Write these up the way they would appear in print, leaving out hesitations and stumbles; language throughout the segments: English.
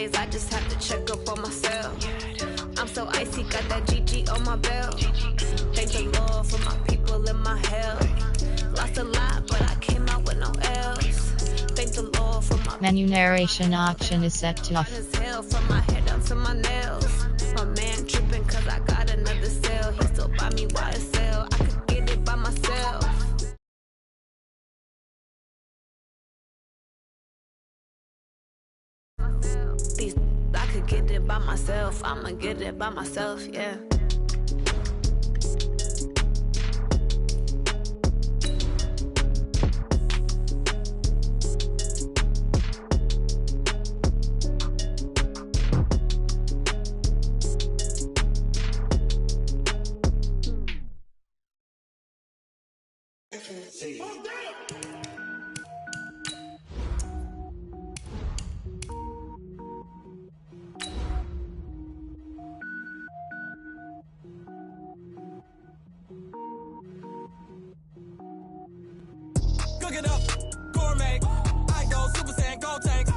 days I just have to check up on myself. I'm so icy, got that GG on my belt. Thank the Lord for my people in my health. Lost a lot, but I came out with no L's. Thank the Lord for my menu narration option is set to off. as hell from my head down to my nails. My man tripping cause I got another sale. He still buy me YSL. I could get it by myself. These I could get it by myself. I'ma get it by myself, yeah. Cook it up, gourmet. I go Super Saiyan, go tank.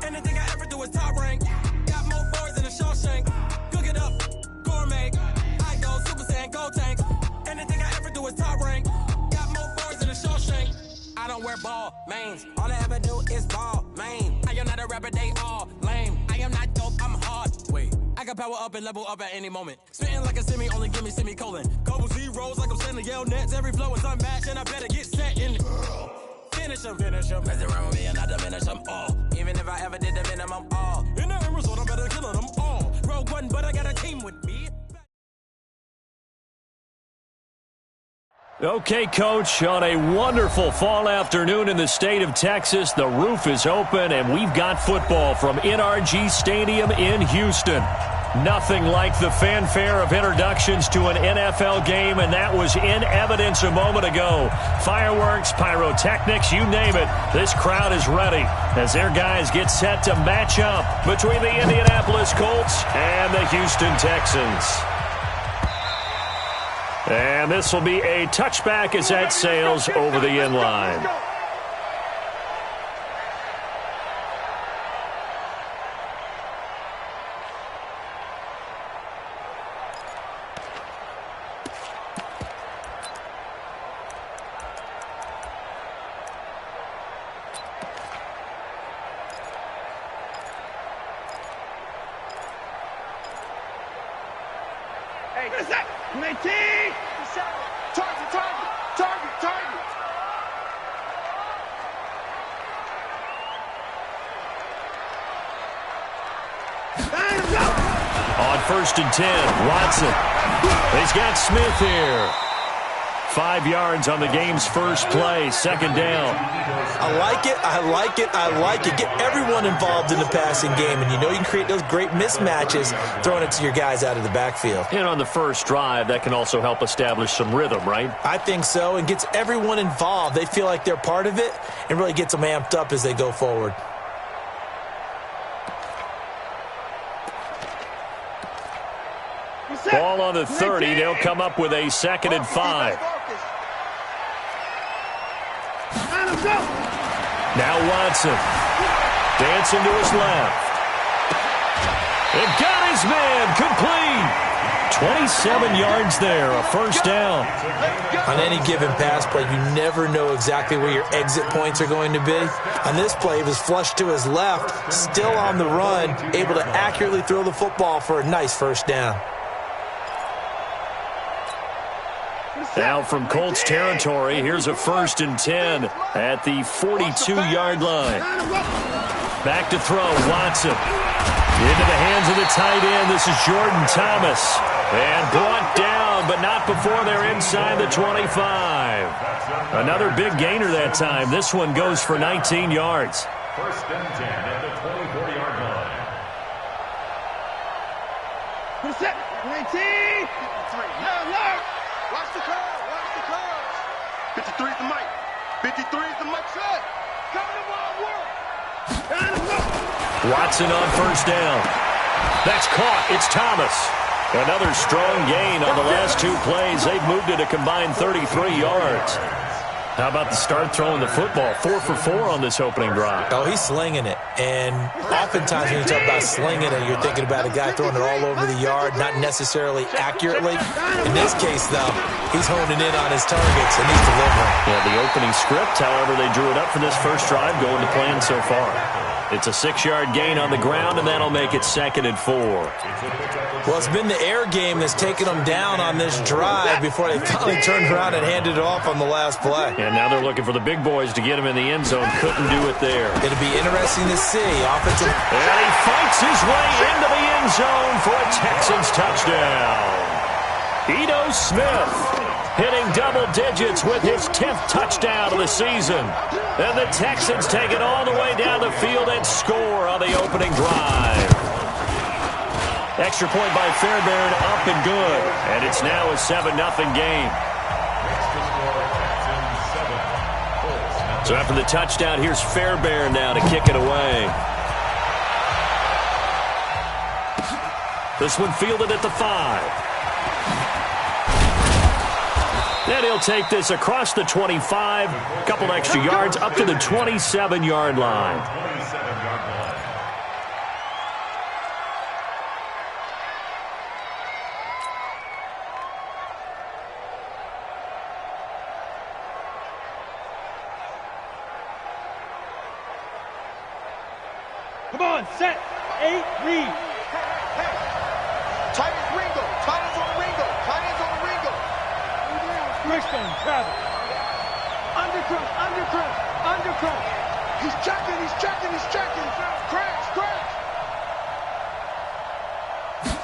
Anything I ever do is top rank. Got more boys than a Shawshank. Cook it up, gourmet. I go Super Saiyan, go tank. Anything I ever do is top rank. Got more boys than a Shawshank. I don't wear ball mains. All I ever do is ball main. I am not a rapper, they all lame. I am not dope, I'm hard. Wait, I can power up and level up at any moment. Spitting like a semi, only give me semicolon. Couple zeros like I'm sending yell nets. Every flow is unmatched and I better get set in. Finish them. Mess around with me and I diminish them all. Even if I ever did the minimum all. In the end result, I'm better killing them all. Rogue one, but I got a team with me. Okay, Coach, on a wonderful fall afternoon in the state of Texas, the roof is open and we've got football from NRG Stadium in Houston. Nothing like the fanfare of introductions to an NFL game, and that was in evidence a moment ago. Fireworks, pyrotechnics, you name it. This crowd is ready as their guys get set to match up between the Indianapolis Colts and the Houston Texans. And this will be a touchback as that sails over the end line. On 1st and 10, Watson. He's got Smith here. 5 yards on the game's first play, second down. I like it. Get everyone involved in the passing game, and you know you can create those great mismatches throwing it to your guys out of the backfield. And on the first drive, that can also help establish some rhythm, right? I think so, and gets everyone involved. They feel like they're part of it and really gets them amped up as they go forward. Ball on the 30. They'll come up with a 2nd and 5. Now Watson. Dancing to his left. And got his man complete. 27 yards there, a first down. On any given pass play, you never know exactly where your exit points are going to be. On this play, it was flushed to his left, still on the run, able to accurately throw the football for a nice first down. Now from Colts territory, here's a 1st and 10 at the 42-yard line. Back to throw, Watson. Into the hands of the tight end. This is Jordan Thomas. And brought down, but not before they're inside the 25. Another big gainer that time. This one goes for 19 yards. 1st and 10 at the 24-yard line. Who's that? 19. Alert. Watch the curve. Watch the curve. 53 is the mic. 53 is the mic. Set. Come to my work. Watson on 1st down. That's caught. It's Thomas. Another strong gain on the last 2 plays. They've moved it a combined 33 yards. How about the start throwing the football? 4 for 4 on this opening drive. Oh, he's slinging it. And oftentimes when you talk about slinging it, you're thinking about a guy throwing it all over the yard, not necessarily accurately. In this case, though, he's honing in on his targets, and he's delivering. Yeah, the opening script, however, they drew it up for this first drive, going to plan so far. It's a 6-yard gain on the ground, and that'll make it 2nd and 4. Well, it's been the air game that's taken them down on this drive before they finally turned around and handed it off on the last play. And now they're looking for the big boys to get him in the end zone. Couldn't do it there. It'll be interesting to see. Offensive. And he fights his way into the end zone for a Texans touchdown. Ito Smith hitting double digits with his 10th touchdown of the season. And the Texans take it all the way down the field and score on the opening drive. Extra point by Fairbairn, up and good. And it's now a 7-0 game. So after the touchdown, here's Fairbairn now to kick it away. This one fielded at the 5. Then he'll take this across the 25, a couple extra yards, up to the 27-yard line. Come on, set, 8, read. Tight ends Ringo. Tight ends on Ringo. Tight ends on Ringo. Wishbone, travel. Undercross, undercross, undercross. He's checking, he's checking, he's checking. Crash, crash.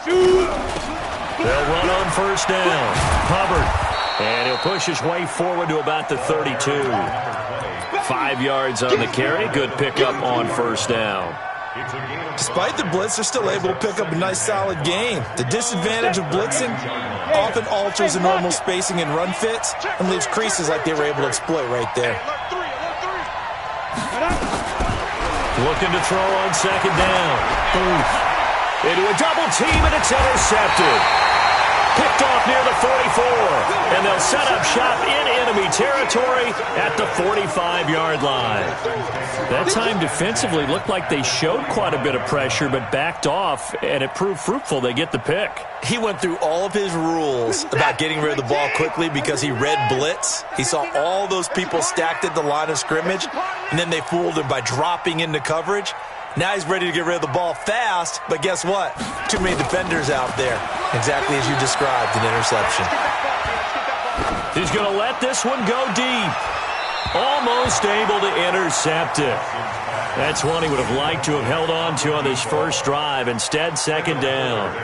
They'll run on first down. Hubbard. And he'll push his way forward to about the 32. 5 yards on the carry. Good pickup on first down. Despite the blitz, they're still able to pick up a nice, solid game. The disadvantage of blitzing often alters the normal spacing and run fits and leaves creases like they were able to exploit right there. Looking to throw on second down. Oof. Into a double team, and it's intercepted. Picked off near the 44, and they'll set up shop in enemy territory at the 45-yard line. That time defensively looked like they showed quite a bit of pressure, but backed off, and it proved fruitful. They get the pick. He went through all of his rules about getting rid of the ball quickly because he read blitz. He saw all those people stacked at the line of scrimmage, and then they fooled him by dropping into coverage. Now he's ready to get rid of the ball fast, but guess what? Too many defenders out there. Exactly as you described, an interception. He's going to let this one go deep. Almost able to intercept it. That's one he would have liked to have held on to on this first drive. Instead, second down.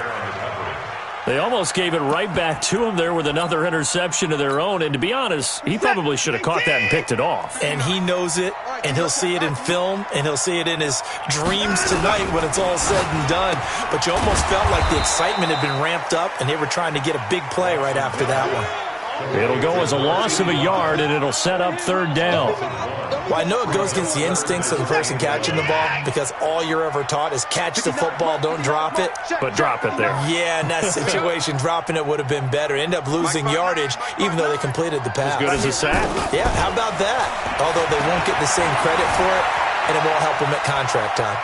They almost gave it right back to him there with another interception of their own. And to be honest, he probably should have caught that and picked it off. And he knows it, and he'll see it in film, and he'll see it in his dreams tonight when it's all said and done. But you almost felt like the excitement had been ramped up, and they were trying to get a big play right after that one. It'll go as a loss of a yard, and it'll set up third down. Well, I know it goes against the instincts of the person catching the ball because all you're ever taught is catch the football, don't drop it. But drop it there. Yeah, in that situation, dropping it would have been better. End up losing yardage, even though they completed the pass. As good as a sack. Yeah, how about that? Although they won't get the same credit for it, and it won't help them at contract time.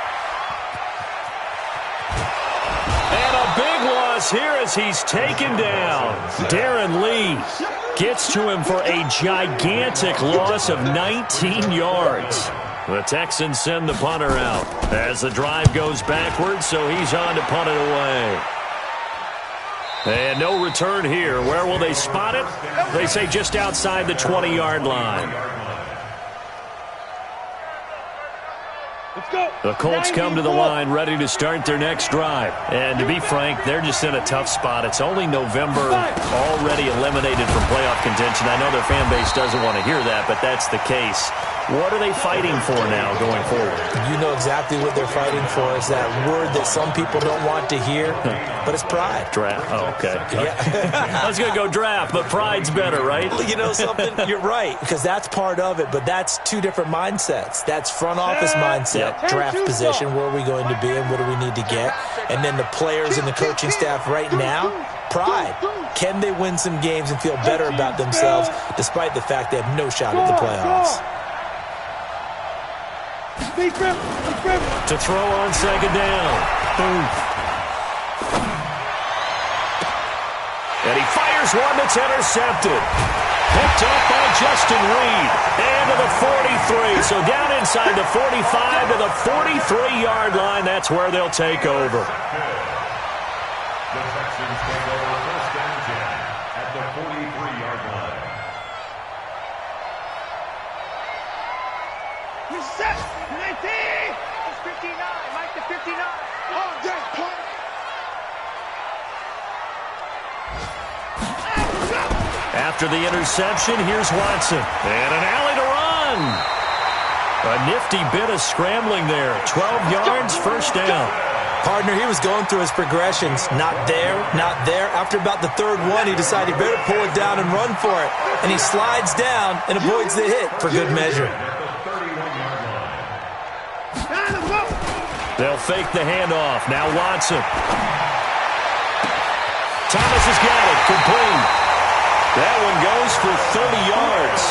And a big loss here as he's taken down. Darren Lee gets to him for a gigantic loss of 19 yards. The Texans send the punter out as the drive goes backwards, so he's on to punt it away. And no return here. Where will they spot it? They say just outside the 20-yard line. The Colts come to the line ready to start their next drive. And to be frank, they're just in a tough spot. It's only November, already eliminated from playoff contention. I know their fan base doesn't want to hear that, but that's the case. What are they fighting for now going forward? You know exactly what they're fighting for. Is that word that some people don't want to hear, but it's pride. Draft. Oh, okay. Yeah. I was going to go draft, but pride's better, right? You know something? You're right, because that's part of it, but that's two different mindsets. That's front office mindset, draft position, where are we going to be and what do we need to get? And then the players and the coaching staff right now, pride. Can they win some games and feel better about themselves despite the fact they have no shot at the playoffs? To throw on second down. Boom. And he fires one that's intercepted. Picked up by Justin Reed. And to the 43. So down inside the 45 to the 43-yard line. That's where they'll take over. The Texans take over first and 10 at the 43-yard line. He's set. 19. It's 59. Mike to 59. On deck, play. After the interception, here's Watson. And an alley to run. A nifty bit of scrambling there. 12 yards, first down. Partner, he was going through his progressions. Not there, not there. After about the third one, he decided he better pull it down and run for it. And he slides down and avoids the hit for good measure. They'll fake the handoff. Now Watson. Thomas has got it. Complete. That one goes for 30 yards.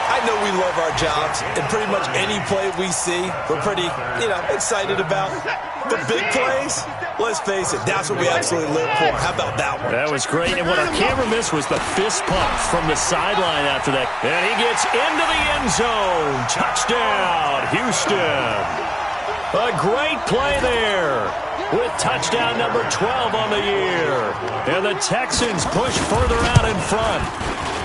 I know we love our jobs, and pretty much any play we see, we're pretty, excited about. But big plays, let's face it, that's what we absolutely live for. How about that one? That was great, and what our camera missed was the fist pump from the sideline after that. And he gets into the end zone. Touchdown, Houston. A great play there with touchdown number 12 on the year. And the Texans push further out in front.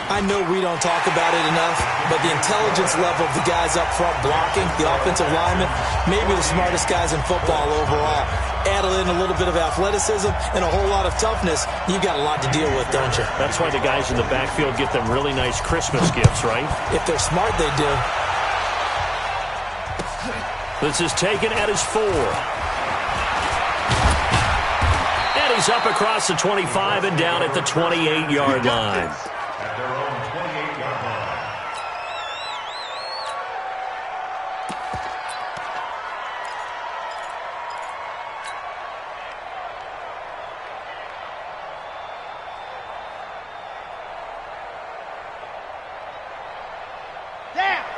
I know we don't talk about it enough, but the intelligence level of the guys up front blocking, the offensive linemen, maybe the smartest guys in football overall. Add in a little bit of athleticism and a whole lot of toughness, you've got a lot to deal with, don't you? That's why the guys in the backfield get them really nice Christmas gifts, right? If they're smart, they do. This is taken at his 4. And he's up across the 25 and down at the 28-yard line. At their own 28-yard line.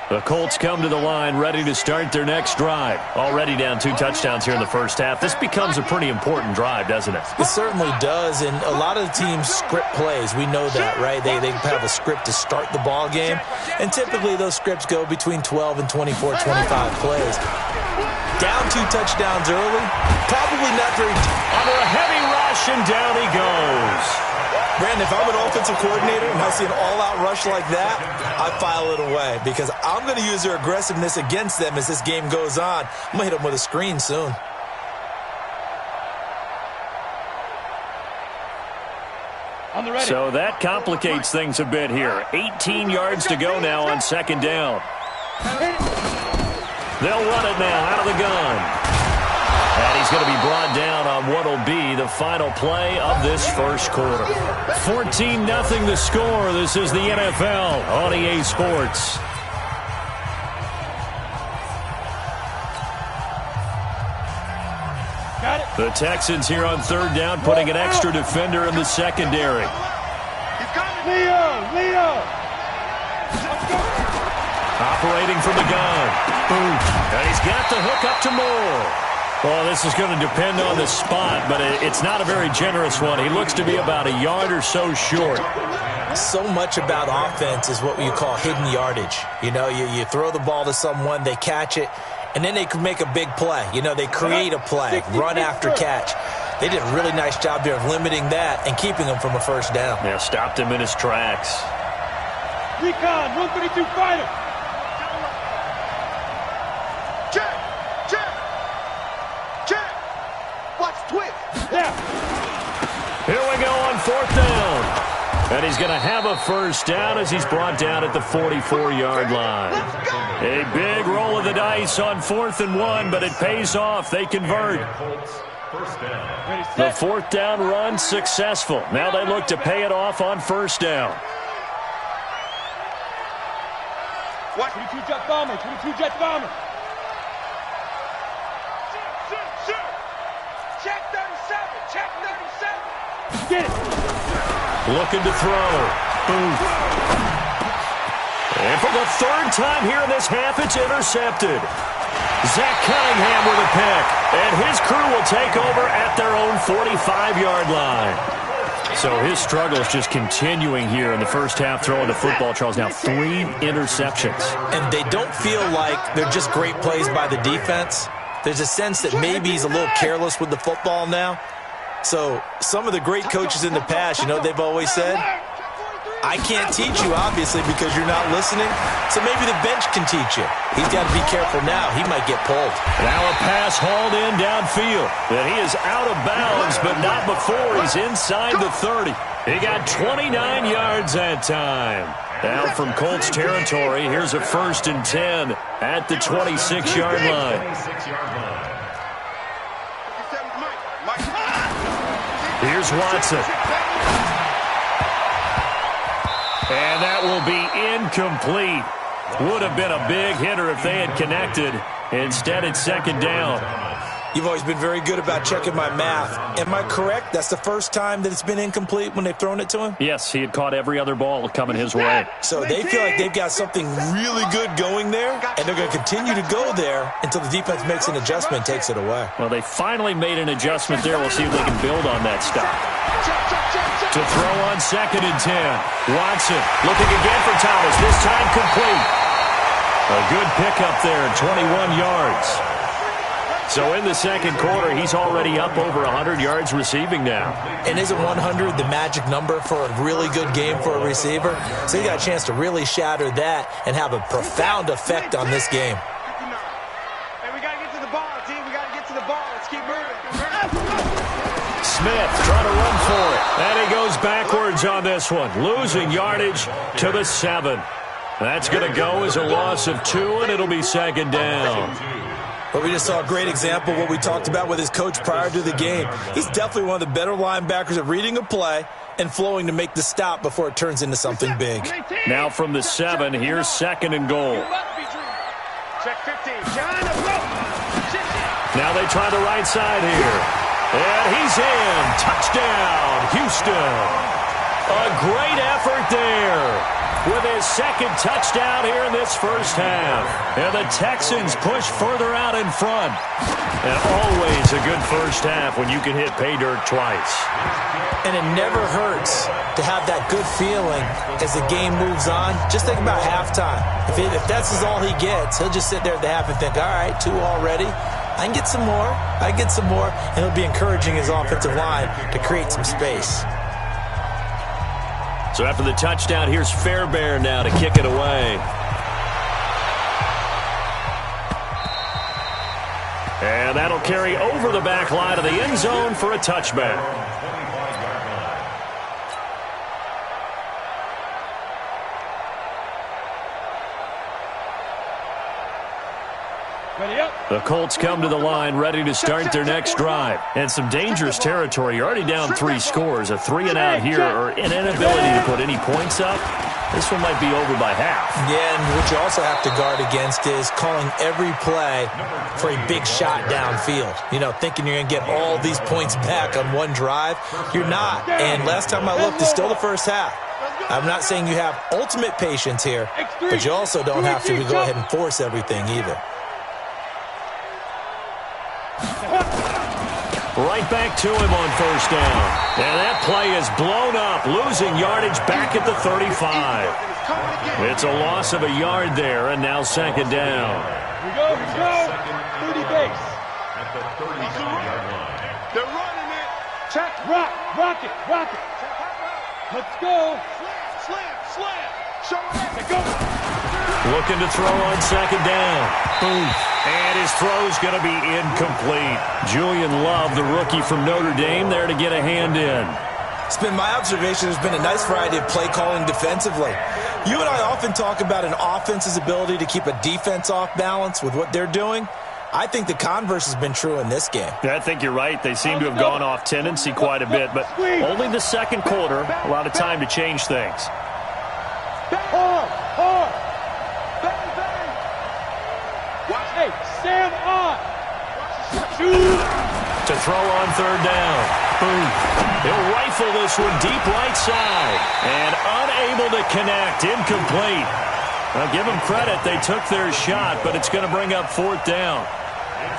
The Colts come to the line ready to start their next drive. Already down 2 touchdowns here in the first half. This becomes a pretty important drive, doesn't it? It certainly does, and a lot of the teams script plays. We know that, right? They have a script to start the ball game, and typically those scripts go between 12 and 24, 25 plays. Down 2 touchdowns early, probably not very... Under a heavy rush, and down he goes. Brandon, if I'm an offensive coordinator and I see an all-out rush like that, I file it away because I'm going to use their aggressiveness against them as this game goes on. I'm going to hit them with a screen soon. So that complicates things a bit here. 18 yards to go now on second down. They'll run it now out of the gun. And he's going to be brought down on what will be the final play of this first quarter. 14-0 the score. This is the NFL on EA Sports. The Texans here on third down, putting an extra defender in the secondary. Leo! Operating from the gun. Boom. And he's got the hook up to Moore. Well, this is going to depend on the spot, but it's not a very generous one. He looks to be about a yard or so short. So much about offense is what you call hidden yardage. You throw the ball to someone, they catch it, and then they can make a big play. They create a play, run after catch. They did a really nice job there of limiting that and keeping him from a first down. Yeah, stopped him in his tracks. Recon, 132 fighter. Here we go on fourth down. And he's going to have a first down as he's brought down at the 44-yard line. A big roll of the dice on 4th and 1, but it pays off. They convert. The fourth down run successful. Now they look to pay it off on first down. 22 jet bomber, 22 jet bomber. Check 37, check 37. Looking to throw. Booth. And for the third time here in this half, it's intercepted. Zach Cunningham with a pick. And his crew will take over at their own 45-yard line. So his struggle is just continuing here in the first half, throwing the football. Charles, now 3 interceptions. And they don't feel like they're just great plays by the defense. There's a sense that maybe he's a little careless with the football now. So some of the great coaches in the past, you know, they've always said, I can't teach you, obviously, because you're not listening. So maybe the bench can teach you. He's got to be careful now. He might get pulled. Now a pass hauled in downfield. And he is out of bounds, but not before he's inside the 30. He got 29 yards that time. Now from Colts territory, here's a 1st and 10 at the 26-yard line. Here's Watson. And that will be incomplete. Would have been a big hitter if they had connected. Instead, it's 2nd down. You've always been very good about checking my math. Am I correct? That's the first time that it's been incomplete when they've thrown it to him? Yes, he had caught every other ball coming his way. So they feel like they've got something really good going there, and they're going to continue to go there until the defense makes an adjustment and takes it away. Well, they finally made an adjustment there. We'll see if they can build on that stop. To throw on 2nd and 10. Watson looking again for Thomas. This time complete. A good pickup there, 21 yards. So in the second quarter, he's already up over 100 yards receiving now. And isn't 100 the magic number for a really good game for a receiver? So he got a chance to really shatter that and have a profound effect on this game. Hey, we got to get to the ball, team. We got to get to the ball. Let's keep moving. Smith trying to run for it. And he goes backwards on this one, losing yardage to the 7. That's going to go as a loss of 2, and it'll be 2nd down. But we just saw a great example of what we talked about with his coach prior to the game. He's definitely one of the better linebackers at reading a play and flowing to make the stop before it turns into something big. Now from the 7, here's 2nd and goal. Check 15. Now they try the right side here. And he's in. Touchdown, Houston. A great effort there with his 2nd touchdown here in this first half. And the Texans push further out in front. And always a good first half when you can hit pay dirt twice. And it never hurts to have that good feeling as the game moves on. Just think about halftime. If that's all he gets, he'll just sit there at the half and think, all right, 2 already. I can get some more. I can get some more. And he'll be encouraging his offensive line to create some space. So after the touchdown, here's Fairbairn now to kick it away. And that'll carry over the back line of the end zone for a touchback. The Colts come to the line ready to start their next drive. And some dangerous territory. You're already down 3 scores. A 3-and-out here or an inability to put any points up. This one might be over by half. Yeah, and what you also have to guard against is calling every play for a big shot downfield. You know, thinking you're going to get all these points back on one drive. You're not. And last time I looked, it's still the first half. I'm not saying you have ultimate patience here, but you also don't have to go ahead and force everything either. Right back to him on 1st down. And that play is blown up, losing yardage back at the 35. It's a loss of a yard there, and now 2nd down. Here we go. 30 base. At the 35-yard line. They're running it. Check. Rock it. Let's go. Slam. Show it. Go. Looking to throw on 2nd down. Boom. And his throw's going to be incomplete. Julian Love, the rookie from Notre Dame, there to get a hand in. It's been my observation there's been a nice variety of play calling defensively. You and I often talk about an offense's ability to keep a defense off balance with what they're doing. I think the converse has been true in this game. I think you're right. They seem to have gone off tendency quite a bit, but only the second quarter, a lot of time to change things. Hard. Bang. Hey, stand on. to throw on third down. Boom. He'll rifle this one deep right side. And unable to connect. Incomplete. Now, give them credit. They took their shot, but it's going to bring up fourth down.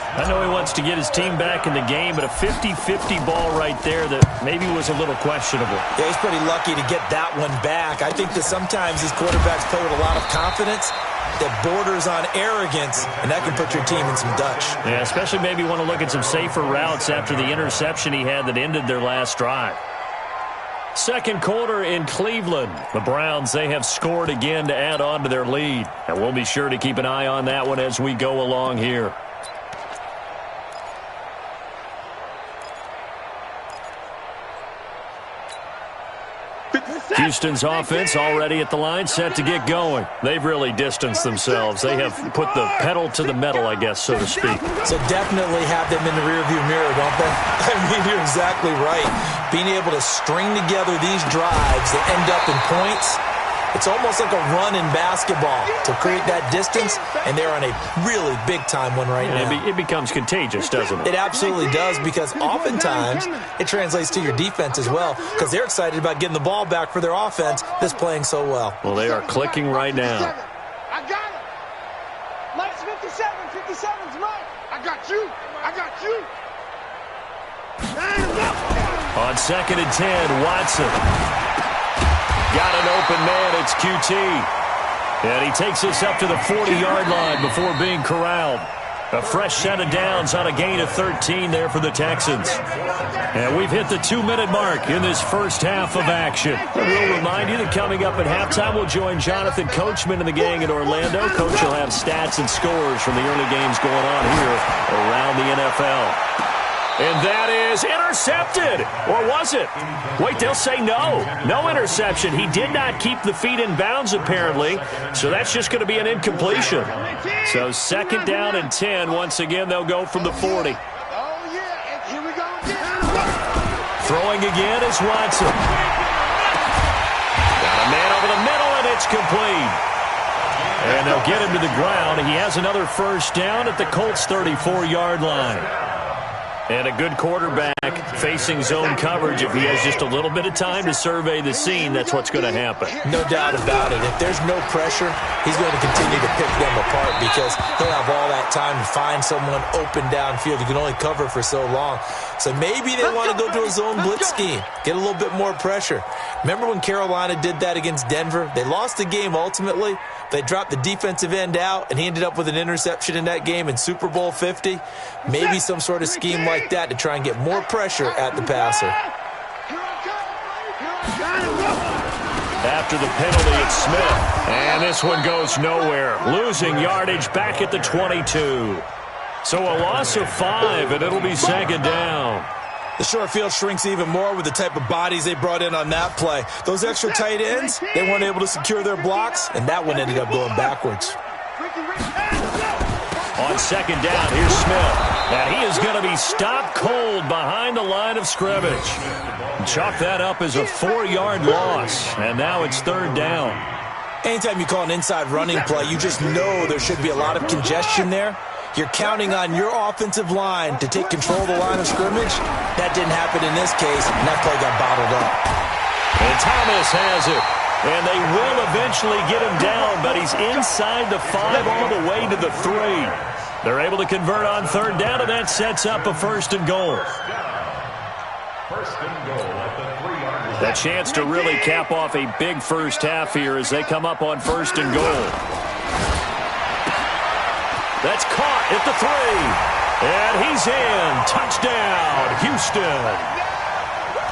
I know he wants to get his team back in the game, but a 50-50 ball right there that maybe was a little questionable. Yeah, he's pretty lucky to get that one back. I think that sometimes these quarterbacks play with a lot of confidence that borders on arrogance, and that can put your team in some Dutch. Yeah, especially maybe want to look at some safer routes after the interception he had that ended their last drive. Second quarter in Cleveland. The Browns, they have scored again to add on to their lead. And we'll be sure to keep an eye on that one as we go along here. Houston's offense already at the line, set to get going. They've really distanced themselves. They have put the pedal to the metal, I guess, so to speak. So definitely have them in the rearview mirror, don't they? I mean, you're exactly right. Being able to string together these drives that end up in points, it's almost like a run in basketball to create that distance, and they're on a really big-time one right now. It becomes contagious, doesn't it? It absolutely does, because oftentimes it translates to your defense as well, because they're excited about getting the ball back for their offense that's playing so well. Well, they are clicking right now. I got him. Mike's 57. 57's Mike. I got you. I got you. On 2nd and 10, Watson. Got an open man, it's QT. And he takes this up to the 40-yard line before being corralled. A fresh set of downs on a gain of 13 there for the Texans. And we've hit the 2-minute mark in this first half of action. And we'll remind you that coming up at halftime, we'll join Jonathan Coachman and the gang in Orlando. Coach will have stats and scores from the early games going on here around the NFL. And that is intercepted. Or was it? Wait, they'll say no. No interception. He did not keep the feet in bounds, apparently. So that's just going to be an incompletion. So 2nd down and 10. Once again, they'll go from the 40. Throwing again is Watson. Got a man over the middle, and it's complete. And they'll get him to the ground. He has another first down at the Colts' 34-yard line. And a good quarterback facing zone coverage. If he has just a little bit of time to survey the scene, that's what's going to happen. No doubt about it. If there's no pressure, he's going to continue to pick them apart because he'll have all that time to find someone open downfield. You can only cover for so long. So maybe they want to go to a zone blitz scheme, get a little bit more pressure. Remember when Carolina did that against Denver? They lost the game ultimately. They dropped the defensive end out, and he ended up with an interception in that game in Super Bowl 50. Maybe some sort of scheme like that to try and get more pressure at the passer. After the penalty, it's Smith. And this one goes nowhere. Losing yardage back at the 22. So a loss of 5, and it'll be 2nd down. The short field shrinks even more with the type of bodies they brought in on that play. Those extra tight ends, they weren't able to secure their blocks, and that one ended up going backwards. On 2nd down, here's Smith. And he is going to be stopped cold behind the line of scrimmage. Chalk that up as a 4-yard loss, and now it's 3rd down. Anytime you call an inside running play, you just know there should be a lot of congestion there. You're counting on your offensive line to take control of the line of scrimmage. That didn't happen in this case, and that play got bottled up. And Thomas has it. And they will eventually get him down, but he's inside the 5 all the way to the 3. They're able to convert on 3rd down, and that sets up a 1st and goal. 1st and goal at the 3-yard line. A chance to really cap off a big first half here as they come up on 1st and goal. That's caught at the 3. And he's in. Touchdown, Houston.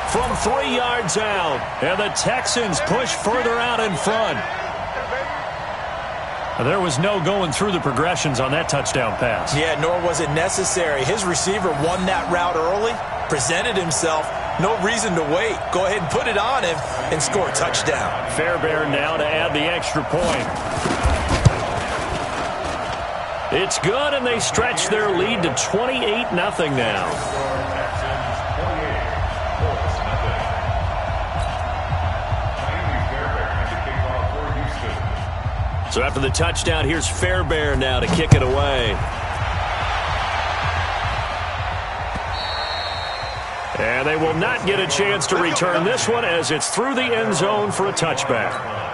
From 3 yards out. And the Texans push further out in front. There was no going through the progressions on that touchdown pass. Yeah, nor was it necessary. His receiver won that route early, presented himself. No reason to wait. Go ahead and put it on him and score a touchdown. Fairbairn now to add the extra point. It's good, and they stretch their lead to 28-0 now. So after the touchdown, here's Fairbairn now to kick it away. And they will not get a chance to return this one as it's through the end zone for a touchback.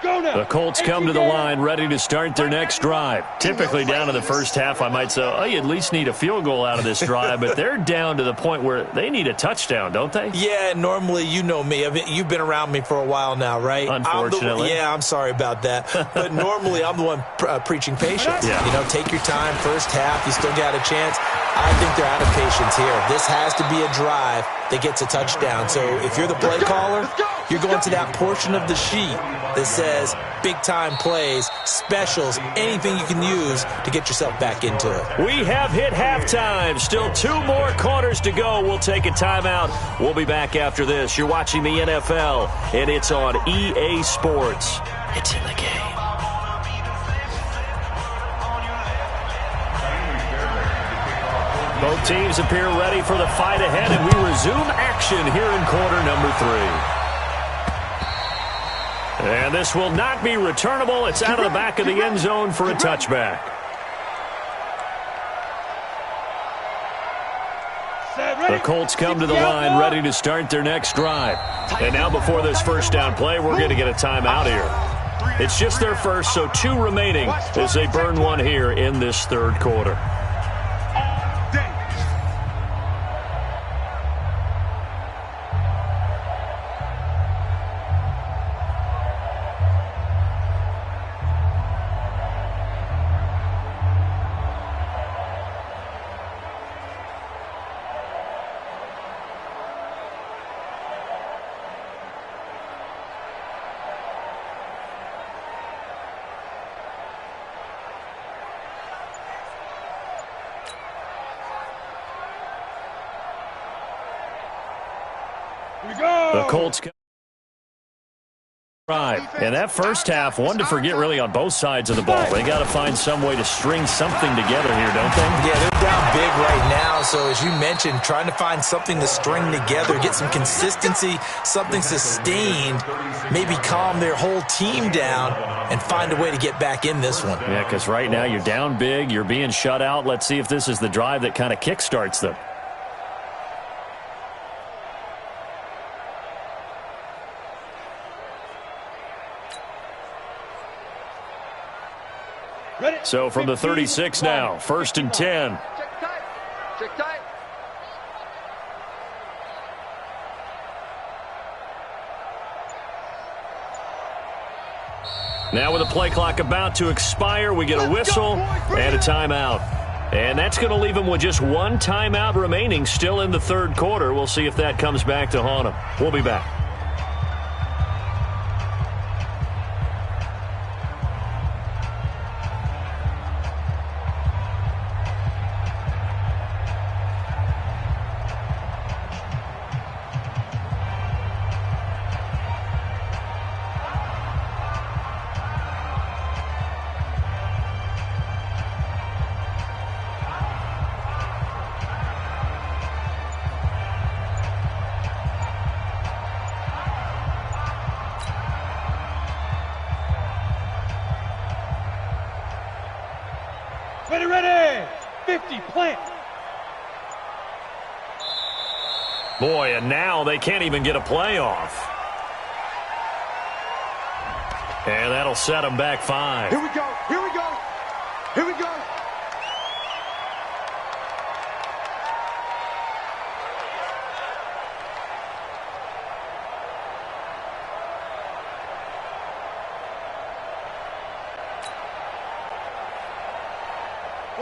The Colts come to the line ready to start their next drive. Typically down to the first half, I might say, oh, you at least need a field goal out of this drive, but they're down to the point where they need a touchdown, don't they? Yeah, normally, you know me. You've been around me for a while now, right? Unfortunately. I'm sorry about that. But normally, I'm the one preaching patience. Yeah. You know, take your time, first half, you still got a chance. I think they're out of patience here. This has to be a drive that gets a touchdown. So if you're the play caller, you're going to that portion of the sheet that says big-time plays, specials, anything you can use to get yourself back into it. We have hit halftime. Still 2 more quarters to go. We'll take a timeout. We'll be back after this. You're watching the NFL, and it's on EA Sports. It's in the game. Both teams appear ready for the fight ahead, and we resume action here in quarter number 3. And this will not be returnable. It's out of the back of the end zone for a touchback. The Colts come to the line ready to start their next drive. And now before this first down play, we're going to get a timeout here. It's just their first, so 2 remaining as they burn one here in this third quarter. The Colts drive. And that first half, one to forget really on both sides of the ball. They got to find some way to string something together here, don't they? Yeah, they're down big right now. So as you mentioned, trying to find something to string together, get some consistency, something sustained, maybe calm their whole team down and find a way to get back in this one. Yeah, because right now you're down big, you're being shut out. Let's see if this is the drive that kind of kickstarts them. So from the 36 now, 1st and 10. Check tight. Check tight. Now with the play clock about to expire, we get a whistle and a timeout. And that's going to leave them with just 1 timeout remaining still in the third quarter. We'll see if that comes back to haunt them. We'll be back. Ready, 50, plant. Boy, and now they can't even get a play off. And that'll set them back 5. Here we go. Here we go. Here we go.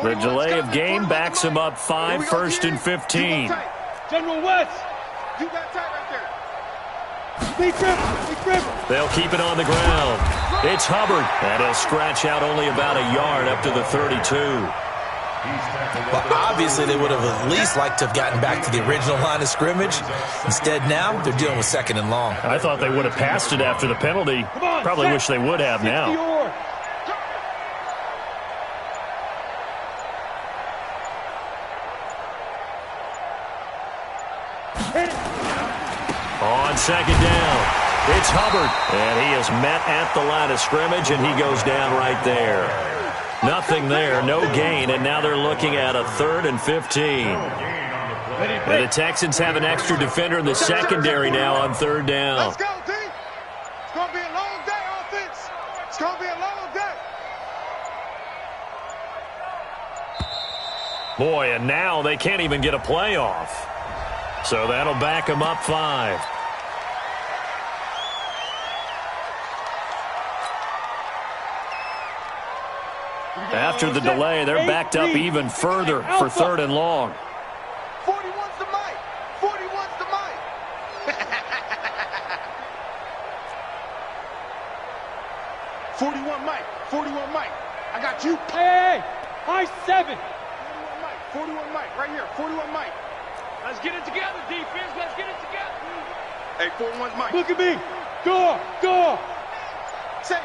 The delay of game backs him up 5, 1st and 15. General West. You got tight right there. Big grip. They'll keep it on the ground. It's Hubbard, and he'll scratch out only about a yard up to the 32. Well, obviously, they would have at least liked to have gotten back to the original line of scrimmage. Instead, now they're dealing with 2nd and long. I thought they would have passed it after the penalty. Probably wish they would have now. On 2nd down, it's Hubbard, and he is met at the line of scrimmage, and he goes down right there. Nothing there, no gain, and now they're looking at a 3rd and 15. And the Texans have an extra defender in the secondary now on 3rd down. Let's go, D. It's going to be a long day, offense. It's going to be a long day. Boy, and now they can't even get a playoff. So that'll back them up 5. After the delay, they're backed up even further for 3rd and long. 41's the mic. 41's the mic. 41 mic. 41 mic. I got you. Hey, high 7. 41 mic. Right here. 41 mic. Let's get it together, defense. Let's get it together. Hey, 41's mic. Look at me. Go. Save.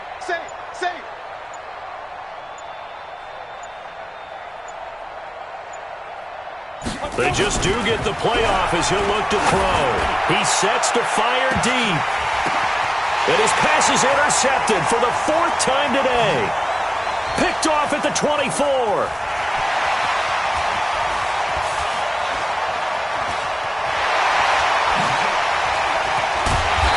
They just do get the playoff as he'll look to throw. He sets to fire deep. And his pass is intercepted for the 4th time today. Picked off at the 24.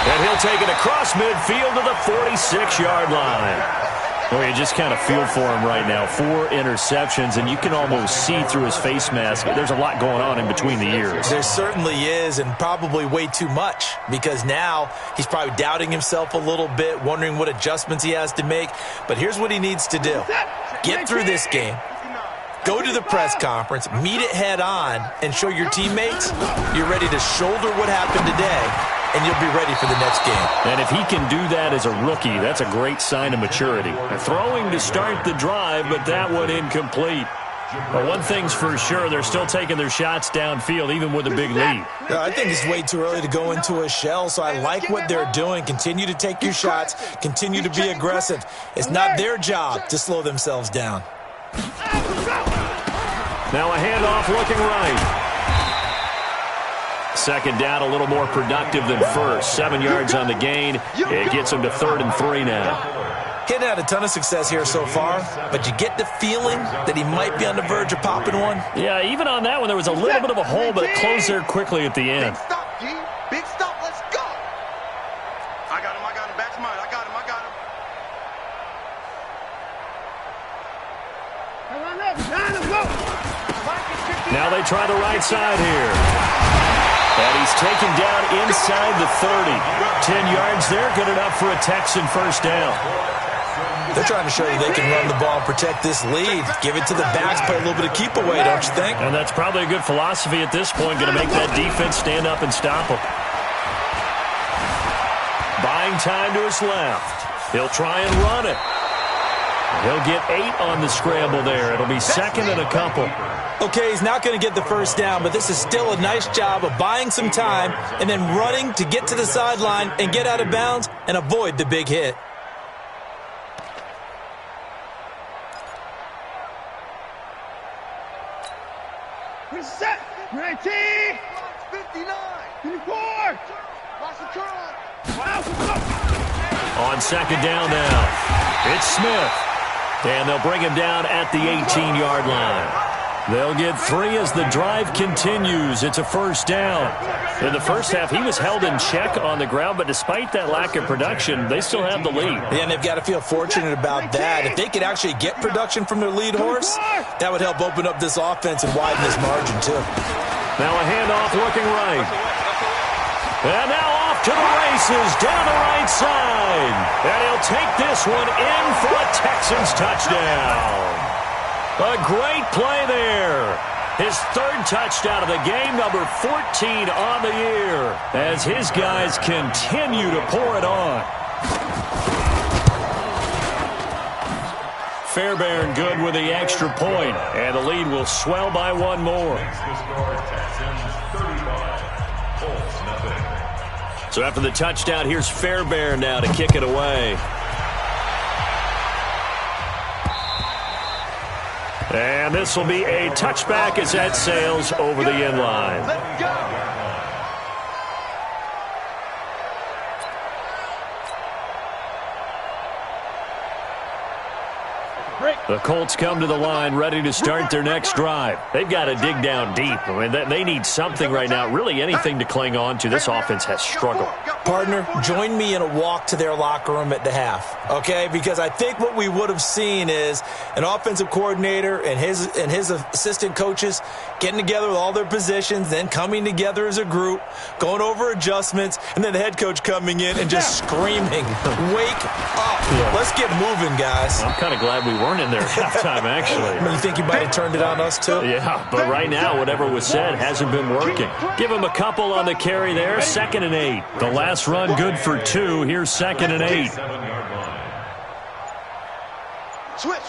And he'll take it across midfield to the 46-yard line. Well, you just kind of feel for him right now. 4 interceptions, and you can almost see through his face mask. There's a lot going on in between the ears. There certainly is, and probably way too much, because now he's probably doubting himself a little bit, wondering what adjustments he has to make. But here's what he needs to do. Get through this game. Go to the press conference, meet it head on, and show your teammates you're ready to shoulder what happened today, and you'll be ready for the next game. And if he can do that as a rookie, that's a great sign of maturity. Throwing to start the drive, but that one incomplete. But one thing's for sure, they're still taking their shots downfield, even with a big lead. I think it's way too early to go into a shell, so I like what they're doing. Continue to take your shots. Continue to be aggressive. It's not their job to slow themselves down. Now a handoff looking right. 2nd down, a little more productive than first. 7 yards on the gain. It gets him to 3rd and 3 now. He hadn't had a ton of success here so far, but you get the feeling that he might be on the verge of popping one. Yeah, even on that one, there was a little bit of a hole, but it closed there quickly at the end. Big stop, G. Big stop. Let's go. I got him. Back to mine. I got him. Now they try the right side here. And he's taken down inside the 30. 10 yards there, good enough for a Texan 1st down. They're trying to show you they can run the ball and protect this lead. Give it to the backs, play a little bit of keep away, don't you think? And that's probably a good philosophy at this point, going to make that defense stand up and stop them. Buying time to his left. He'll try and run it. He'll get 8 on the scramble there. It'll be 2nd and a couple. Okay, he's not going to get the 1st down, but this is still a nice job of buying some time and then running to get to the sideline and get out of bounds and avoid the big hit. Reset. 19. 59. 24. Watch the curl. On 2nd down now, it's Smith. And they'll bring him down at the 18-yard line. They'll get 3 as the drive continues. It's a 1st down. In the first half, he was held in check on the ground, but despite that lack of production, they still have the lead. Yeah, and they've got to feel fortunate about that. If they could actually get production from their lead horse, that would help open up this offense and widen this margin, too. Now a handoff looking right. And now off to the races, down the right side. And he'll take this one in for a Texans touchdown. A great play there. His 3rd touchdown of the game, number 14 on the year, as his guys continue to pour it on. Fairbairn good with the extra point, and the lead will swell by 1 more. So after the touchdown, here's Fairbairn now to kick it away. And this will be a touchback as that sails over the end line. Let's go. Break. The Colts come to the line ready to start their next drive. They've got to dig down deep. I mean, they need something right now, really anything to cling on to. This offense has struggled. Partner, join me in a walk to their locker room at the half, okay? Because I think what we would have seen is an offensive coordinator and his assistant coaches getting together with all their positions, then coming together as a group, going over adjustments, and then the head coach coming in and just screaming, "Wake up. Yeah. Let's get moving, guys." I'm kind of glad we weren't in there at halftime, actually. You think you might have turned it on us, too? Yeah, but right now, whatever was said hasn't been working. Give him a couple on the carry there, 2nd and 8. The last run good for 2. Here's 2nd and 8. Switch.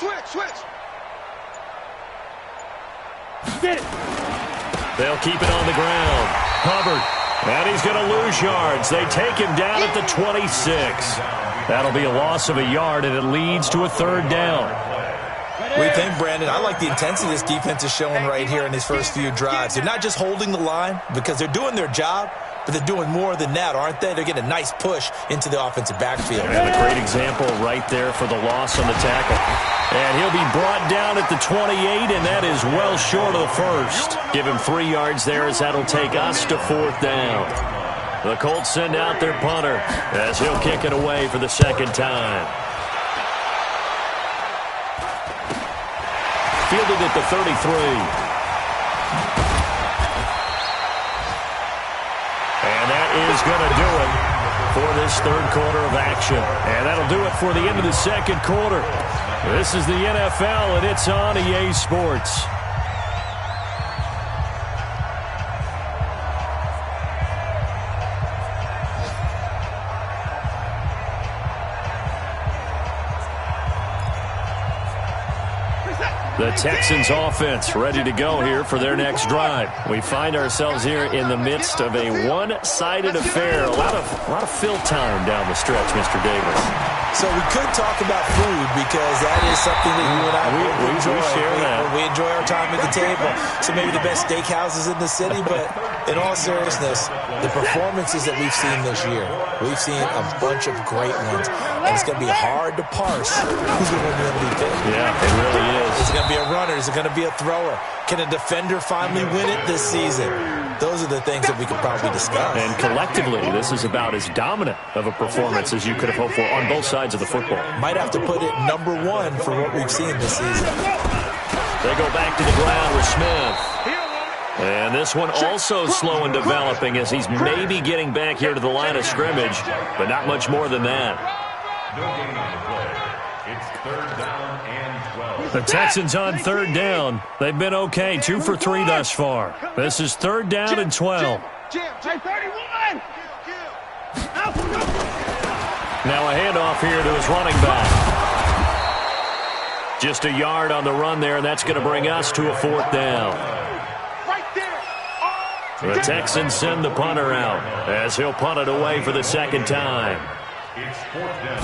They'll keep it on the ground. Hubbard, and he's going to lose yards. They take him down at the 26. That'll be a loss of a yard, and it leads to a 3rd down. What do you think, Brandon? I like the intensity this defense is showing right here in these first few drives. They're not just holding the line because they're doing their job, but they're doing more than that, aren't they? They're getting a nice push into the offensive backfield. And a great example right there for the loss on the tackle. And he'll be brought down at the 28, and that is well short of the first. Give him 3 yards there as that'll take us to 4th down. The Colts send out their punter as he'll kick it away for the 2nd time. Fielded at the 33. And that is going to do it for this 3rd quarter of action. And that'll do it for the end of the 2nd quarter. This is the NFL, and it's on EA Sports. The Texans offense ready to go here for their next drive. We find ourselves here in the midst of a one-sided affair. A lot of fill time down the stretch, Mr. Davis. So we could talk about food because that is something that you and I enjoy. We enjoy our time at the table. So maybe the best steakhouses in the city, but in all seriousness, the performances that we've seen this year, we've seen a bunch of great ones. And it's going to be hard to parse who's going to win the MVP. Yeah, it really is. Is it going to be a runner? Is it going to be a thrower? Can a defender finally win it this season? Those are the things that we could probably discuss. And collectively, this is about as dominant of a performance as you could have hoped for on both sides of the football. Might have to put it number 1 for what we've seen this season. They go back to the ground with Smith. And this one also slow in developing as he's maybe getting back here to the line of scrimmage, but not much more than that. No gain on the play. It's 3rd down and 12. The Texans on 3rd down. They've been okay, 2 for 3 thus far. This is 3rd down and 12. Now a handoff here to his running back. Just a yard on the run there, and that's going to bring us to a 4th down. The Texans send the punter out as he'll punt it away for the 2nd time. It's 4th down.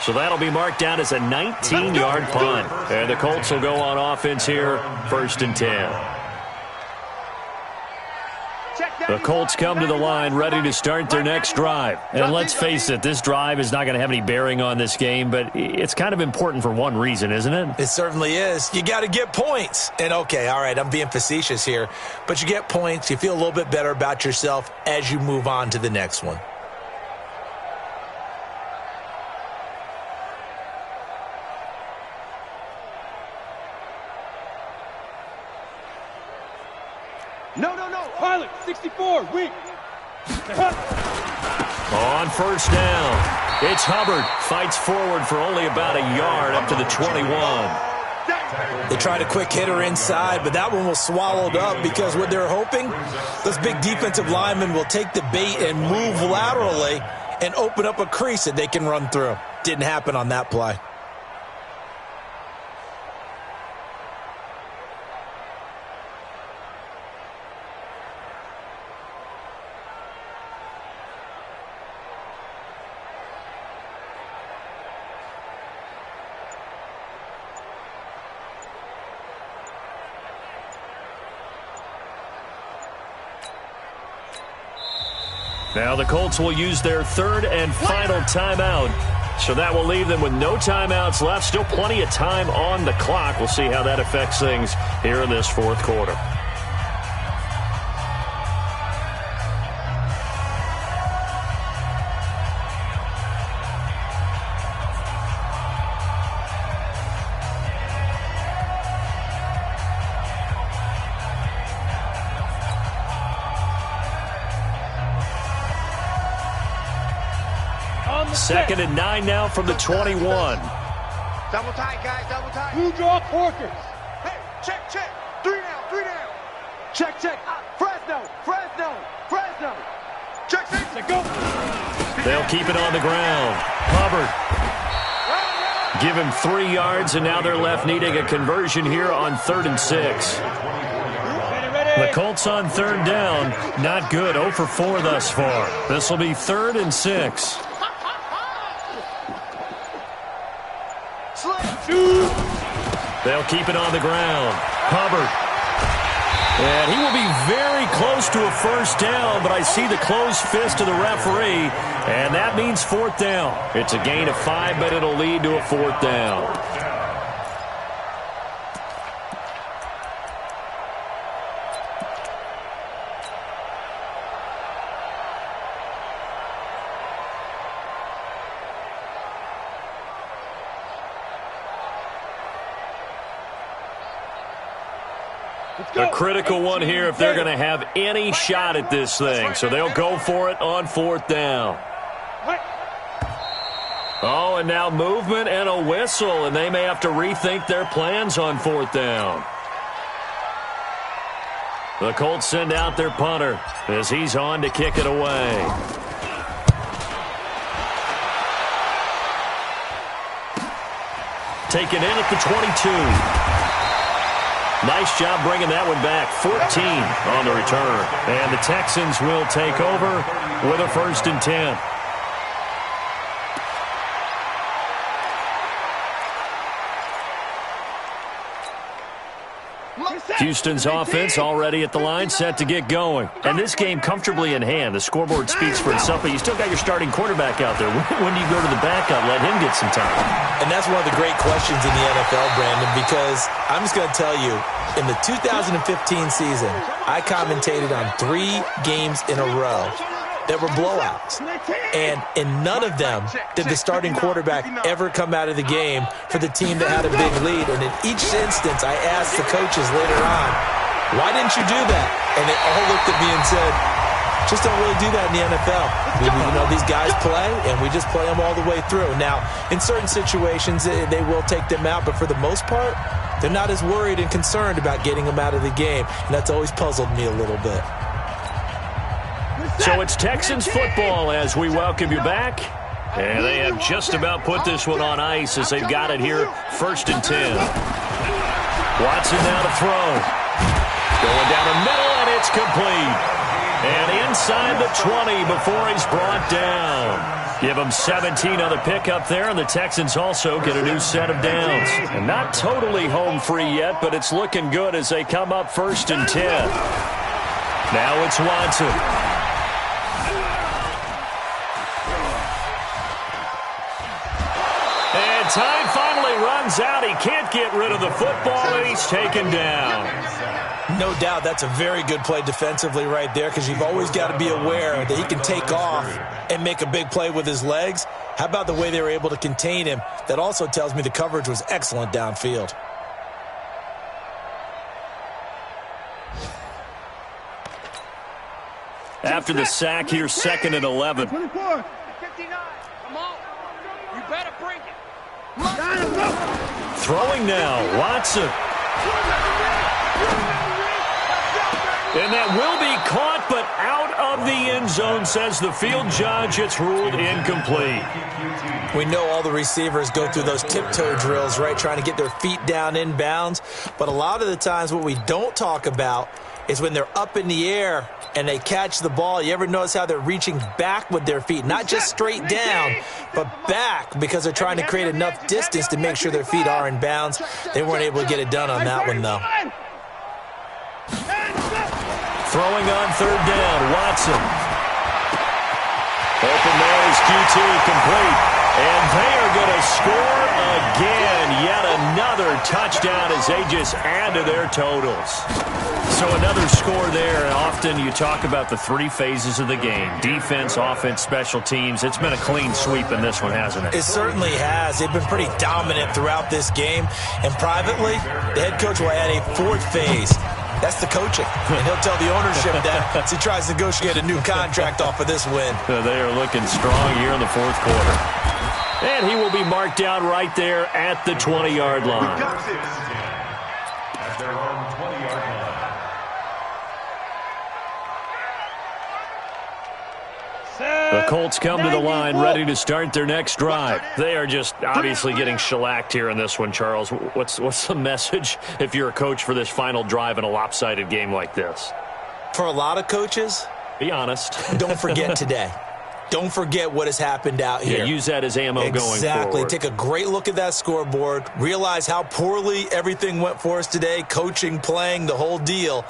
So that'll be marked down as a 19-yard punt. And the Colts will go on offense here, 1st and 10. The Colts come to the line ready to start their next drive. And let's face it, this drive is not going to have any bearing on this game, but it's kind of important for one reason, isn't it? It certainly is. You got to get points. And okay, all right, I'm being facetious here, but you get points, you feel a little bit better about yourself as you move on to the next one. No. Pilot, 64, weak. On 1st down, it's Hubbard. Fights forward for only about a yard up to the 21. They tried a quick hitter inside, but that one was swallowed up because what they're hoping, those big defensive linemen will take the bait and move laterally and open up a crease that they can run through. Didn't happen on that play. Now the Colts will use their third and final timeout. So that will leave them with no timeouts left. Still plenty of time on the clock. We'll see how that affects things here in this fourth quarter. Second and 9 now from the 21. Double tight, guys, double tight. Blue draw Corkers. Hey, check, check. 3 down. Check, check. Fresno. Check, check. Go. They'll keep it on the ground. Hubbard. Give him 3 yards, and now they're left needing a conversion here on 3rd and 6. The Colts on 3rd down. Not good. 0 for 4 thus far. This will be 3rd and 6. They'll keep it on the ground. Hubbard. And he will be very close to a first down, but I see the closed fist of the referee, and that means 4th down. It's a gain of 5, but it'll lead to a 4th down. A critical one here if they're going to have any shot at this thing. So they'll go for it on 4th down. Oh, and now movement and a whistle, and they may have to rethink their plans on 4th down. The Colts send out their punter as he's on to kick it away. Taken in at the 22. Nice job bringing that one back. 14 on the return. And the Texans will take over with a 1st and 10. Houston's offense already at the line, set to get going. And this game comfortably in hand. The scoreboard speaks for itself, but you still got your starting quarterback out there. When do you go to the backup, let him get some time? And that's one of the great questions in the NFL, Brandon, because I'm just going to tell you, in the 2015 season, I commentated on 3 games in a row that were blowouts. And in none of them did the starting quarterback ever come out of the game for the team that had a big lead. And in each instance, I asked the coaches later on, why didn't you do that? And they all looked at me and said, just don't really do that in the NFL. These guys play, and we just play them all the way through. Now, in certain situations, they will take them out, but for the most part, they're not as worried and concerned about getting them out of the game. And that's always puzzled me a little bit. So it's Texans football as we welcome you back. And they have just about put this one on ice as they've got it here, 1st and 10. Watson now to throw. Going down the middle, and it's complete. And inside the 20 before he's brought down. Give him 17 on the pickup there, and the Texans also get a new set of downs. And not totally home free yet, but it's looking good as they come up 1st and 10. Now it's Watson. Time finally runs out. He can't get rid of the football, and he's taken down. No doubt that's a very good play defensively right there, because you've always got to be aware that he can take off and make a big play with his legs. How about the way they were able to contain him? That also tells me the coverage was excellent downfield. After the sack here, 2nd and 11. 59. Come on. You better bring it. Throwing now, Watson. And that will be caught, but out of the end zone, says the field judge. It's ruled incomplete. We know all the receivers go through those tiptoe drills, right, trying to get their feet down in bounds. But a lot of the times what we don't talk about is when they're up in the air and they catch the ball. You ever notice how they're reaching back with their feet? Not just straight down, but back, because they're trying to create enough distance to make sure their feet are in bounds. They weren't able to get it done on that one, though. Throwing on 3rd down, Watson. Open man is QT complete. And they are going to score again. Yet another touchdown as they just add to their totals. So another score there. And often you talk about the three phases of the game. Defense, offense, special teams. It's been a clean sweep in this one, hasn't it? It certainly has. They've been pretty dominant throughout this game. And privately, the head coach will add a fourth phase. That's the coaching. And he'll tell the ownership that as he tries to negotiate a new contract off of this win. They are looking strong here in the fourth quarter. And he will be marked down right there at the 20-yard line. At their own 20-yard line. The Colts come to the line ready to start their next drive. They are just obviously getting shellacked here in this one, Charles. What's the message if you're a coach for this final drive in a lopsided game like this? For a lot of coaches, be honest. Don't forget today. Don't forget what has happened out here. Yeah, use that as ammo going forward. Exactly. Take a great look at that scoreboard. Realize how poorly everything went for us today. Coaching, playing, the whole deal.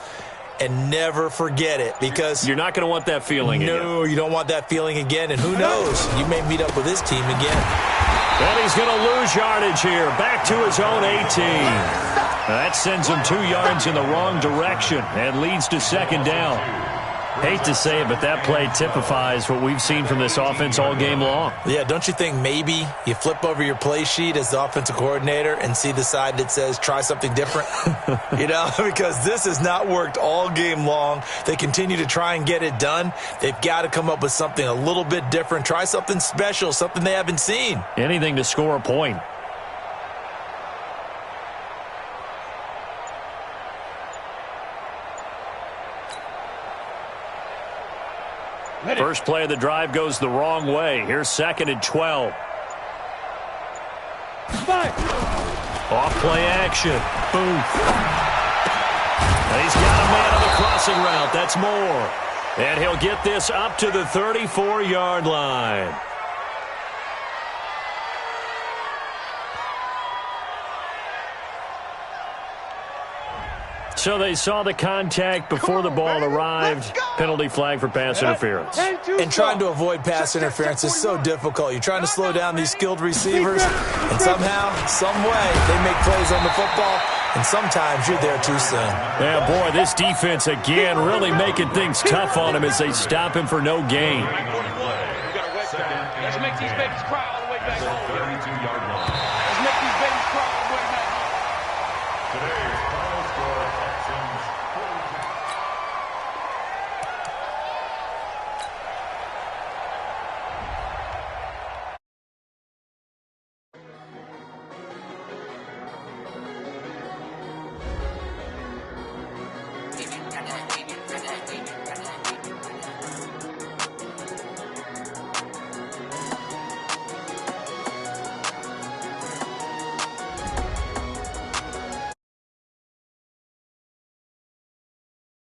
And never forget it, because you're not going to want that feeling again. No, you don't want that feeling again. And who knows? You may meet up with this team again. And he's going to lose yardage here. Back to his own 18. That sends him 2 yards in the wrong direction and leads to second down. Hate to say it, but that play typifies what we've seen from this offense all game long. Yeah, don't you think maybe you flip over your play sheet as the offensive coordinator and see the side that says try something different? You know, because this has not worked all game long. They continue to try and get it done. They've got to come up with something a little bit different. Try something special, something they haven't seen. Anything to score a point. First play of the drive goes the wrong way. Here's 2nd and 12. Off play action. Boom. He's got a man on the crossing route. That's more. And he'll get this up to the 34-yard line. So they saw the contact before the ball arrived. Penalty flag for pass interference. And trying to avoid pass interference is so difficult. You're trying to slow down these skilled receivers, and somehow, some way, they make plays on the football, and sometimes you're there too soon. Yeah, boy, this defense again really making things tough on him as they stop him for no gain. Let's make these babies cry all the way back home. 32-yard line. Let's make these babies cry all the way back home. Today's